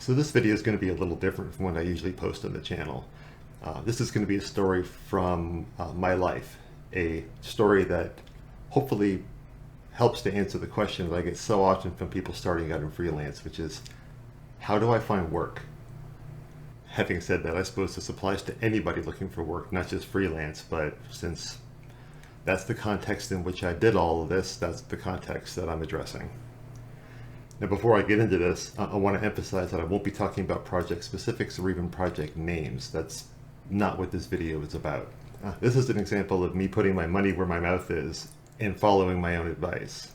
So this video is going to be a little different from what I usually post on the channel. This is going to be a story from my life, a story that hopefully helps to answer the question that I get so often from people starting out in freelance, which is, how do I find work? Having said that, I suppose this applies to anybody looking for work, not just freelance, but since that's the context in which I did all of this, that's the context that I'm addressing. Now, before I get into this, I want to emphasize that I won't be talking about project specifics or even project names. That's not what this video is about. This is an example of me putting my money where my mouth is and following my own advice.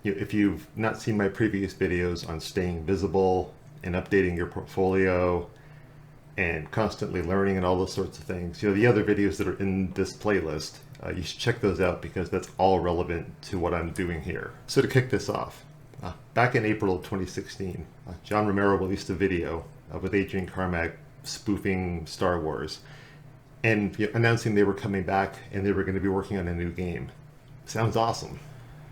If you've not seen my previous videos on staying visible and updating your portfolio and constantly learning and all those sorts of things, the other videos that are in this playlist, you should check those out because that's all relevant to what I'm doing here. So to kick this off, back in April of 2016, John Romero released a video with Adrian Carmack spoofing Star Wars and announcing they were coming back and they were going to be working on a new game. Sounds awesome.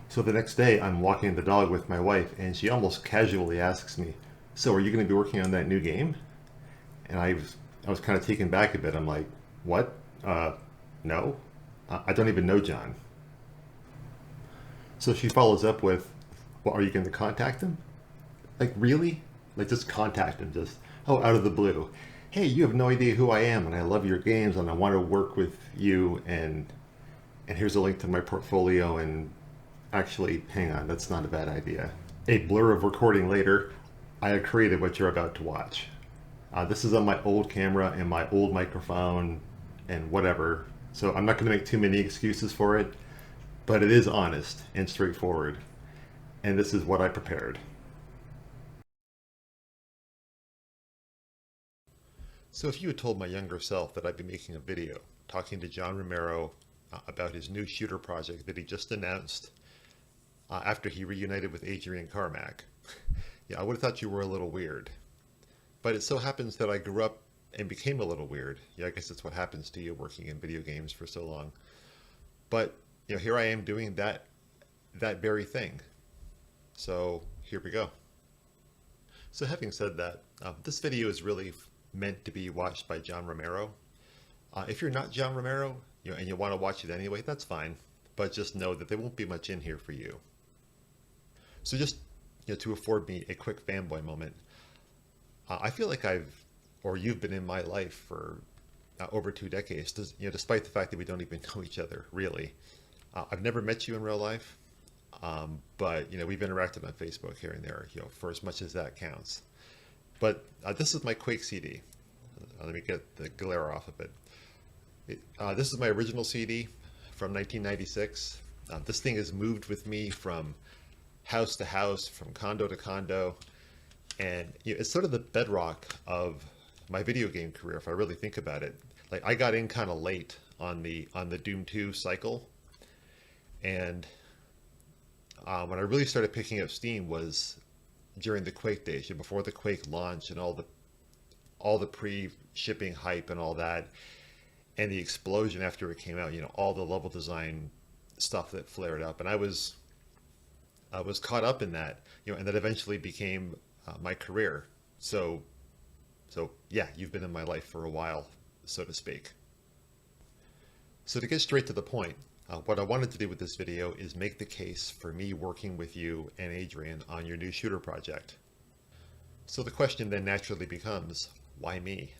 So the next day, I'm walking the dog with my wife and she almost casually asks me, "So are you going to be working on that new game?" And I was kind of taken back a bit. I'm like, "What? No. I don't even know John." So she follows up with, "Well, are you going to contact him?" Like, really? Like, just contact him, just, oh, out of the blue. "Hey, you have no idea who I am, and I love your games, and I want to work with you, and here's a link to my portfolio, and actually, hang on, that's not a bad idea." A blur of recording later, I have created what you're about to watch. This is on my old camera and my old microphone and whatever, so I'm not going to make too many excuses for it, but it is honest and straightforward. And this is what I prepared. So if you had told my younger self that I'd be making a video talking to John Romero about his new shooter project that he just announced after he reunited with Adrian Carmack, yeah, I would have thought you were a little weird. But it so happens that I grew up and became a little weird. Yeah, I guess that's what happens to you working in video games for so long. But here I am doing that very thing. So here we go. So having said that, this video is really meant to be watched by John Romero. If you're not John Romero, and you want to watch it anyway, that's fine. But just know that there won't be much in here for you. So just to afford me a quick fanboy moment, I feel like you've been in my life for over 2 decades. Despite the fact that we don't even know each other really. I've never met you in real life. But we've interacted on Facebook here and there, for as much as that counts. But this is my Quake CD. Let me get the glare off of it. This is my original CD from 1996. This thing has moved with me from house to house, from condo to condo, and it's sort of the bedrock of my video game career if I really think about it. Like, I got in kind of late on the Doom 2 cycle, and when I really started picking up steam was during the Quake days, before the Quake launch and all the pre-shipping hype and all that, and the explosion after it came out. All the level design stuff that flared up, and I was caught up in that. And that eventually became my career. So yeah, you've been in my life for a while, so to speak. So to get straight to the point. What I wanted to do with this video is make the case for me working with you and Adrian on your new shooter project. So the question then naturally becomes, why me?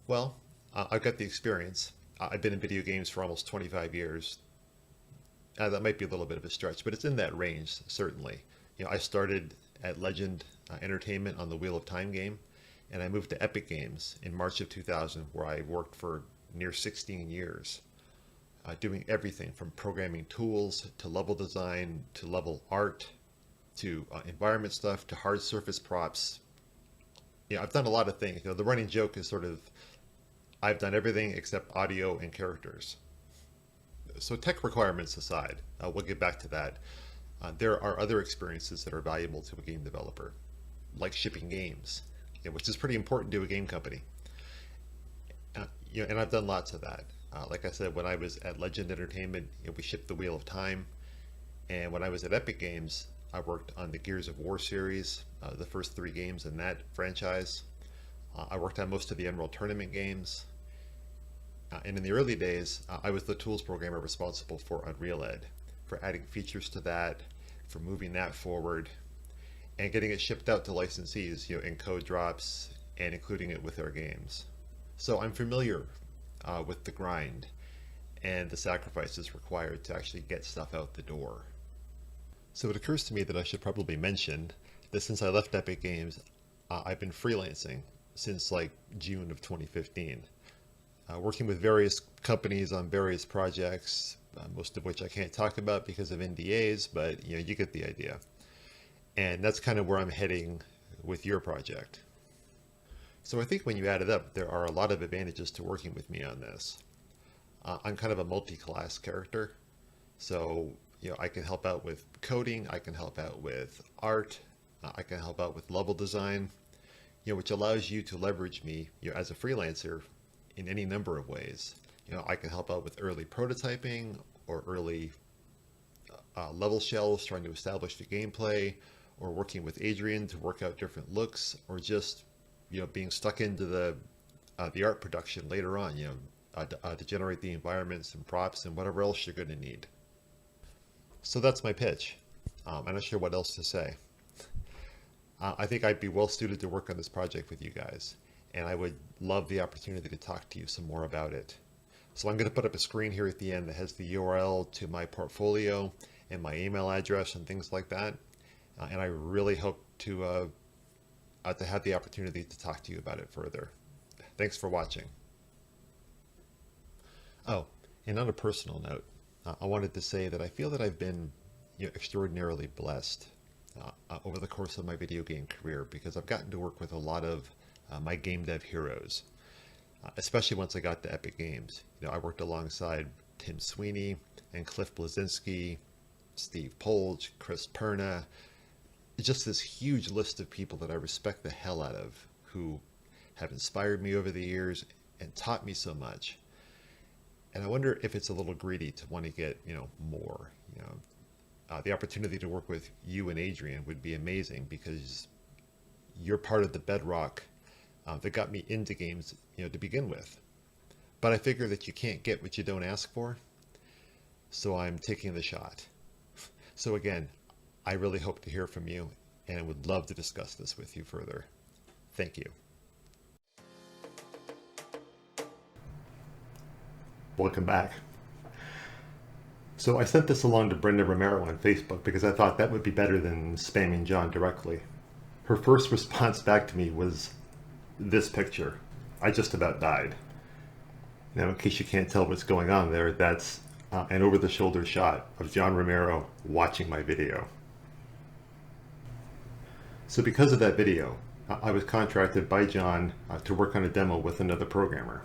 Well, I've got the experience. I've been in video games for almost 25 years. That might be a little bit of a stretch, but it's in that range, certainly. I started at Legend Entertainment on the Wheel of Time game, and I moved to Epic Games in March of 2000, where I worked for near 16 years. Doing everything from programming tools to level design to level art to environment stuff to hard surface props. I've done a lot of things. The running joke is sort of, I've done everything except audio and characters. So tech requirements aside, we'll get back to that. There are other experiences that are valuable to a game developer, like shipping games, which is pretty important to a game company. And I've done lots of that. Like I said, when I was at Legend Entertainment, we shipped the Wheel of Time. And when I was at Epic Games, I worked on the Gears of War series, the first 3 games in that franchise. I worked on most of the Emerald Tournament games. And in the early days, I was the tools programmer responsible for Unreal Ed, for adding features to that, for moving that forward, and getting it shipped out to licensees, in code drops, and including it with our games. So I'm familiar with the grind and the sacrifices required to actually get stuff out the door. So it occurs to me that I should probably mention that since I left Epic Games, I've been freelancing since like June of 2015. Working with various companies on various projects, most of which I can't talk about because of NDAs, but you get the idea. And that's kind of where I'm heading with your project. So I think when you add it up, there are a lot of advantages to working with me on this. I'm kind of a multi-class character, so I can help out with coding, I can help out with art, I can help out with level design, which allows you to leverage me as a freelancer in any number of ways. I can help out with early prototyping or early level shells, trying to establish the gameplay, or working with Adrian to work out different looks, or just being stuck into the art production later on, to generate the environments and props and whatever else you're going to need. So that's my pitch. I'm not sure what else to say. I think I'd be well suited to work on this project with you guys, and I would love the opportunity to talk to you some more about it. So I'm going to put up a screen here at the end that has the URL to my portfolio and my email address and things like that. And I really hope to have the opportunity to talk to you about it further. Thanks for watching. Oh, and on a personal note, I wanted to say that I feel that I've been extraordinarily blessed over the course of my video game career, because I've gotten to work with a lot of my game dev heroes, especially once I got to Epic Games. I worked alongside Tim Sweeney and Cliff Bleszinski, Steve Polge, Chris Perna, just this huge list of people that I respect the hell out of, who have inspired me over the years and taught me so much. And I wonder if it's a little greedy to want to get, more. The opportunity to work with you and Adrian would be amazing, because you're part of the bedrock that got me into games, to begin with. But I figure that you can't get what you don't ask for, so I'm taking the shot. So again, I really hope to hear from you, and I would love to discuss this with you further. Thank you. Welcome back. So I sent this along to Brenda Romero on Facebook because I thought that would be better than spamming John directly. Her first response back to me was this picture. I just about died. Now, in case you can't tell what's going on there, that's an over-the-shoulder shot of John Romero watching my video. So because of that video, I was contracted by John to work on a demo with another programmer.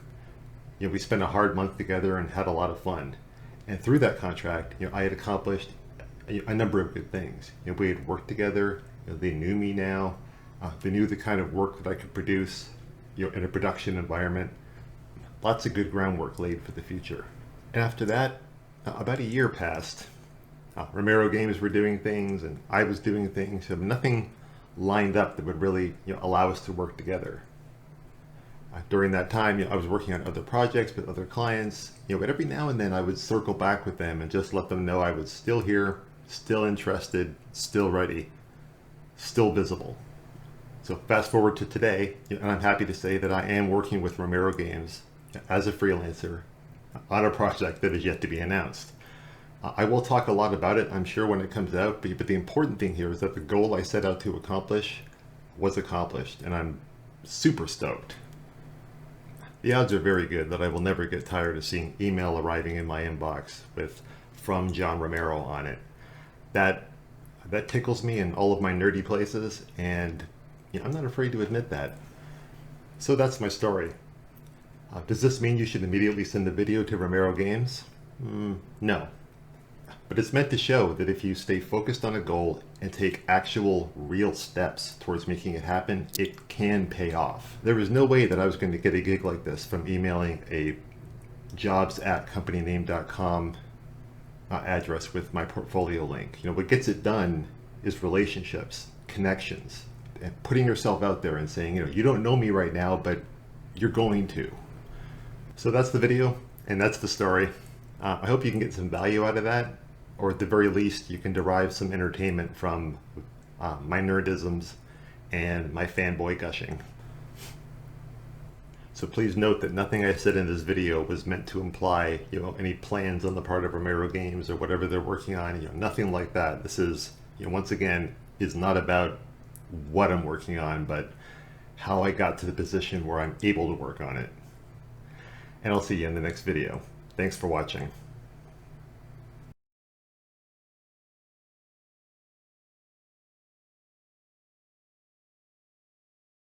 We spent a hard month together and had a lot of fun. And through that contract, I had accomplished a number of good things. We had worked together. They knew me now. They knew the kind of work that I could produce, in a production environment. Lots of good groundwork laid for the future. And after that, about a year passed. Romero Games were doing things, and I was doing things. So nothing lined up that would really, allow us to work together. During that time, I was working on other projects with other clients, but every now and then I would circle back with them and just let them know I was still here, still interested, still ready, still visible. So fast forward to today, and I'm happy to say that I am working with Romero Games as a freelancer on a project that is yet to be announced. I will talk a lot about it, I'm sure, when it comes out, but the important thing here is that the goal I set out to accomplish was accomplished, and I'm super stoked. The odds are very good that I will never get tired of seeing email arriving in my inbox with "from John Romero" on it. That tickles me in all of my nerdy places, and I'm not afraid to admit that. So that's my story. Does this mean you should immediately send the video to Romero Games? No. But it's meant to show that if you stay focused on a goal and take actual real steps towards making it happen, it can pay off. There was no way that I was going to get a gig like this from emailing a jobs@companyname.com address with my portfolio link. What gets it done is relationships, connections, and putting yourself out there and saying, you don't know me right now, but you're going to. So that's the video, and that's the story. I hope you can get some value out of that, or at the very least, you can derive some entertainment from my nerdisms and my fanboy gushing. So please note that nothing I said in this video was meant to imply, any plans on the part of Romero Games or whatever they're working on, nothing like that. This is, once again, is not about what I'm working on, but how I got to the position where I'm able to work on it. And I'll see you in the next video. Thanks for watching.